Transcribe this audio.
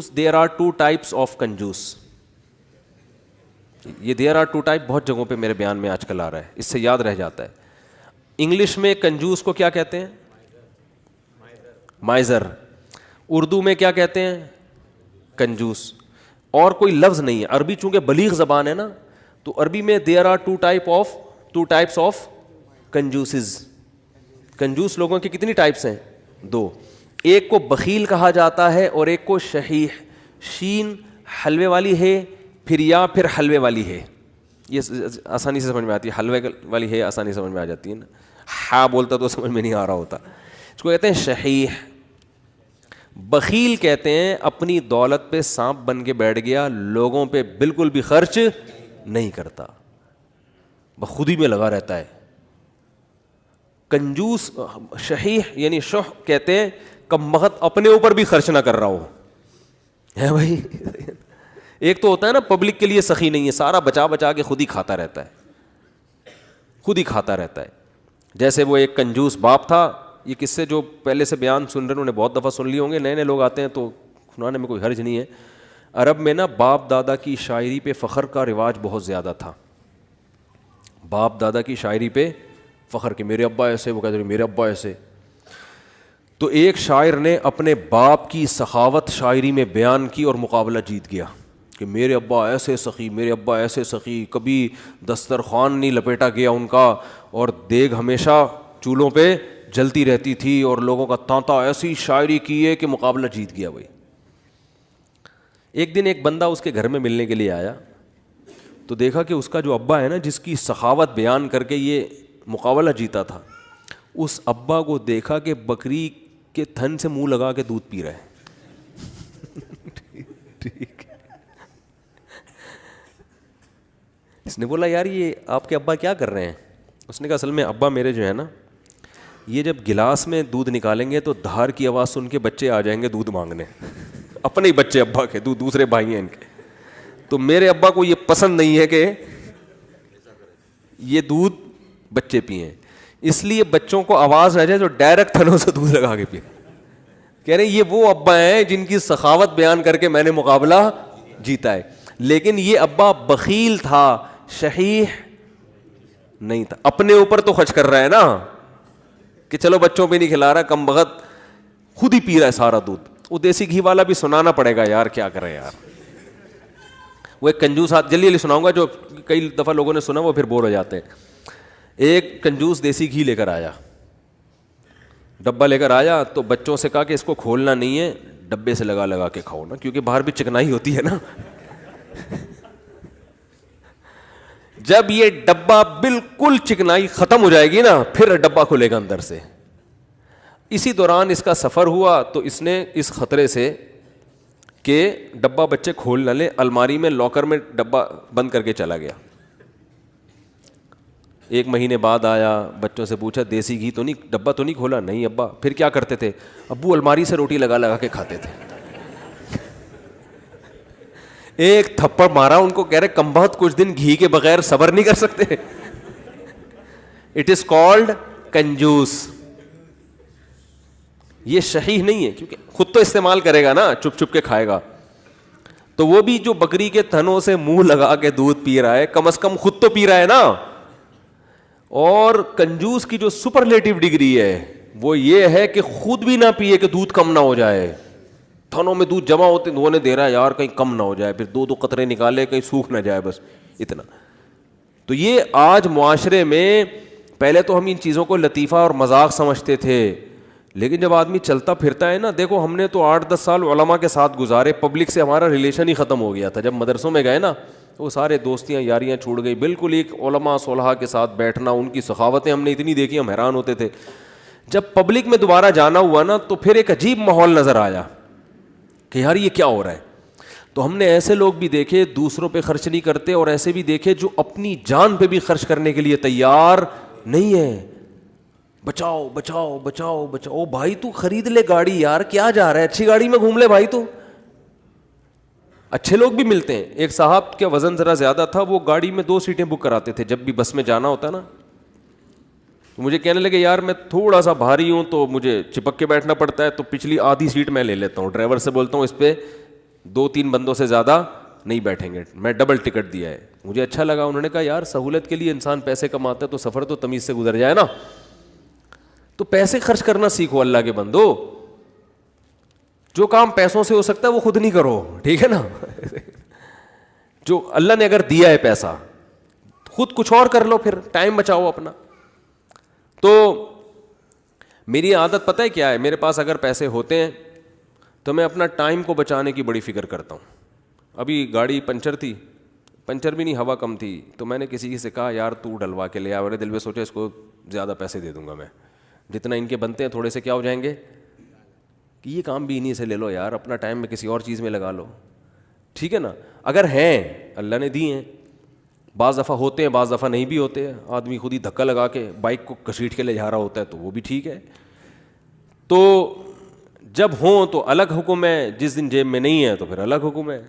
کنجوس, there are two types of کنجوس. یہ there are to type بہت جگہوں پہ میرے بیان میں آج کل آ رہا ہے, اس سے یاد رہ جاتا ہے. انگلش میں کنجوس کو کیا کہتے ہیں؟ مائزر. اردو میں کیا کہتے ہیں؟ کنجوس. اور کوئی لفظ نہیں ہے. عربی چونکہ بلیغ زبان ہے نا, تو عربی میں there are two types of کنجوسز. کنجوس لوگوں کی کتنی ٹائپس ہیں؟ 2. ایک کو بخیل کہا جاتا ہے اور ایک کو شحیح. شین حلوے والی ہے, پھر حلوے والی ہے. یہ آسانی سے سمجھ میں آتی ہے. حلوے والی ہے آسانی سے سمجھ میں آ جاتی ہے نا. ہاں بولتا تو سمجھ میں نہیں آ رہا ہوتا. اس کو کہتے ہیں شحیح. بخیل کہتے ہیں اپنی دولت پہ سانپ بن کے بیٹھ گیا, لوگوں پہ بالکل بھی خرچ نہیں کرتا, خود ہی میں لگا رہتا ہے. کنجوس شحیح یعنی شح کہتے ہیں کم بخت اپنے اوپر بھی خرچ نہ کر رہا ہو, ہے بھائی. ایک تو ہوتا ہے نا پبلک کے لیے سخی نہیں ہے, سارا بچا بچا کے خود ہی کھاتا رہتا ہے. جیسے وہ ایک کنجوس باپ تھا. یہ قصے جو پہلے سے بیان سن رہے ہیں انہوں نے بہت دفعہ سن لیے ہوں گے, نئے لوگ آتے ہیں تو سنانے میں کوئی حرج نہیں ہے. عرب میں نا باپ دادا کی شاعری پہ فخر کا رواج بہت زیادہ تھا. باپ دادا کی شاعری پہ فخر کہ میرے ابا ایسے, وہ کہتے ہیں میرے ابا ایسے. تو ایک شاعر نے اپنے باپ کی سخاوت شاعری میں بیان کی اور مقابلہ جیت گیا کہ میرے ابا ایسے سخی, میرے ابا ایسے سخی, کبھی دسترخوان نہیں لپیٹا گیا ان کا, اور دیگ ہمیشہ چولہوں پہ جلتی رہتی تھی, اور لوگوں کا تانتا ایسی شاعری کی ہے کہ مقابلہ جیت گیا بھائی. ایک دن ایک بندہ اس کے گھر میں ملنے کے لیے آیا تو دیکھا کہ اس کا جو ابا ہے نا, جس کی سخاوت بیان کر کے یہ مقابلہ جیتا تھا, اس ابا کو دیکھا کہ بکری کے تھن سے منہ لگا کے دودھ پی رہا ہے. ٹھیک. اس نے بولا یار یہ آپ کے ابا کیا کر رہے ہیں؟ اس نے کہا اصل میں ابا میرے جو ہے نا, یہ جب گلاس میں دودھ نکالیں گے تو دھار کی آواز سن کے بچے آ جائیں گے دودھ مانگنے. اپنے ہی بچے ابا کے, دوسرے بھائی ہیں ان کے. تو میرے ابا کو یہ پسند نہیں ہے کہ یہ دودھ بچے پئیں, اس لیے بچوں کو آواز نہ جائے تو ڈائریکٹ تھنوں سے دودھ لگا کے پئیں. کہہ رہے یہ وہ ابا ہیں جن کی سخاوت بیان کر کے میں نے مقابلہ جیتا ہے. لیکن یہ ابا بخیل تھا, شحیح نہیں تھا. اپنے اوپر تو خرچ کر رہا ہے نا کہ چلو بچوں پہ نہیں کھلا رہا, کم بخت خود ہی پی رہا ہے سارا دودھ. وہ دیسی گھی والا بھی سنانا پڑے گا یار, کیا کریں یار. وہ ایک کنجوس جلدی سناؤں گا جو کئی دفعہ لوگوں نے سنا وہ پھر بور ہو جاتے ہیں. ایک کنجوس دیسی گھی لے کر آیا, ڈبہ لے کر آیا, تو بچوں سے کہا کہ اس کو کھولنا نہیں ہے, ڈبے سے لگا لگا کے کھاؤ نا, کیونکہ باہر بھی چکنائی ہوتی ہے نا. جب یہ ڈبہ بالکل چکنائی ختم ہو جائے گی نا, پھر ڈبہ کھلے گا اندر سے. اسی دوران اس کا سفر ہوا تو اس نے اس خطرے سے کہ ڈبہ بچے کھول نہ لیں, الماری میں لاکر میں ڈبہ بند کر کے چلا گیا. 1 مہینے بعد آیا, بچوں سے پوچھا دیسی گھی تو نہیں, ڈبہ تو نہیں کھولا؟ نہیں ابا. پھر کیا کرتے تھے؟ ابو الماری سے روٹی لگا لگا کے کھاتے تھے. ایک تھپڑ مارا ان کو, کہہ رہے کم بہت کچھ دن گھی کے بغیر صبر نہیں کر سکتے. اٹ از کالڈ کنجوس. یہ شحیح نہیں ہے کیونکہ خود تو استعمال کرے گا نا, چپ چپ کے کھائے گا. تو وہ بھی جو بکری کے تھنوں سے منہ لگا کے دودھ پی رہا ہے, کم از کم خود تو پی رہا ہے نا. اور کنجوس کی جو سپرلیٹو ڈگری ہے وہ یہ ہے کہ خود بھی نہ پیے کہ دودھ کم نہ ہو جائے. تھنوں میں دودھ جمع ہوتے وہ نے دے رہا ہے یار کہیں کم نہ ہو جائے, پھر 2 قطرے نکالے کہیں سوکھ نہ جائے, بس اتنا. تو یہ آج معاشرے میں, پہلے تو ہم ان چیزوں کو لطیفہ اور مذاق سمجھتے تھے, لیکن جب آدمی چلتا پھرتا ہے نا, دیکھو ہم نے تو 8-10 سال علماء کے ساتھ گزارے, پبلک سے ہمارا ریلیشن ہی ختم ہو گیا تھا. جب مدرسوں میں گئے نا وہ سارے دوستیاں یاریاں چھوڑ گئی, بالکل ایک علماء صلحاء کے ساتھ بیٹھنا, ان کی سخاوتیں ہم نے اتنی دیکھی ہم حیران ہوتے تھے. جب پبلک میں دوبارہ جانا ہوا نا تو پھر ایک عجیب ماحول نظر آیا کہ یار یہ کیا ہو رہا ہے. تو ہم نے ایسے لوگ بھی دیکھے دوسروں پہ خرچ نہیں کرتے, اور ایسے بھی دیکھے جو اپنی جان پہ بھی خرچ کرنے کے لیے تیار نہیں ہے. بچاؤ بچاؤ بچاؤ بچاؤ. بھائی تو خرید لے گاڑی یار, کیا جا رہا ہے, اچھی گاڑی میں گھوم لے بھائی. تو اچھے لوگ بھی ملتے ہیں. ایک صاحب کا وزن ذرا زیادہ تھا, وہ گاڑی میں 2 سیٹیں بک کراتے تھے جب بھی بس میں جانا ہوتا نا. تو مجھے کہنے لگے یار میں تھوڑا سا بھاری ہوں تو مجھے چپک کے بیٹھنا پڑتا ہے, تو پچھلی آدھی سیٹ میں لے لیتا ہوں, ڈرائیور سے بولتا ہوں اس پہ 2-3 بندوں سے زیادہ نہیں بیٹھیں گے, میں ڈبل ٹکٹ دیا ہے. مجھے اچھا لگا, انہوں نے کہا یار سہولت کے لیے انسان پیسے کماتا ہے تو سفر تو تمیز سے گزر جائے نا, تو پیسے خرچ کرنا سیکھو اللہ کے بندو. جو کام پیسوں سے ہو سکتا ہے وہ خود نہیں کرو, ٹھیک ہے نا. جو اللہ نے اگر دیا ہے پیسہ, خود کچھ اور کر لو, پھر ٹائم بچاؤ اپنا. تو میری عادت پتہ ہے کیا ہے, میرے پاس اگر پیسے ہوتے ہیں تو میں اپنا ٹائم کو بچانے کی بڑی فکر کرتا ہوں. ابھی گاڑی پنچر تھی, پنچر بھی نہیں ہوا کم تھی, تو میں نے کسی سے کہا یار تو ڈلوا کے لے آ. میرے دل میں سوچا اس کو زیادہ پیسے دے دوں گا میں, جتنا ان کے بنتے ہیں تھوڑے سے کیا ہو جائیں گے, کہ یہ کام بھی انہیں سے لے لو یار, اپنا ٹائم میں کسی اور چیز میں لگا لو, ٹھیک ہے نا. اگر ہیں اللہ نے دی ہیں, بعض دفعہ ہوتے ہیں بعض دفعہ نہیں بھی ہوتے ہیں, آدمی خود ہی دھکا لگا کے بائک کو گھسیٹ کے لے جا رہا ہوتا ہے تو وہ بھی ٹھیک ہے. تو جب ہوں تو الگ حکم ہے, جس دن جیب میں نہیں ہے تو پھر الگ حکم ہے.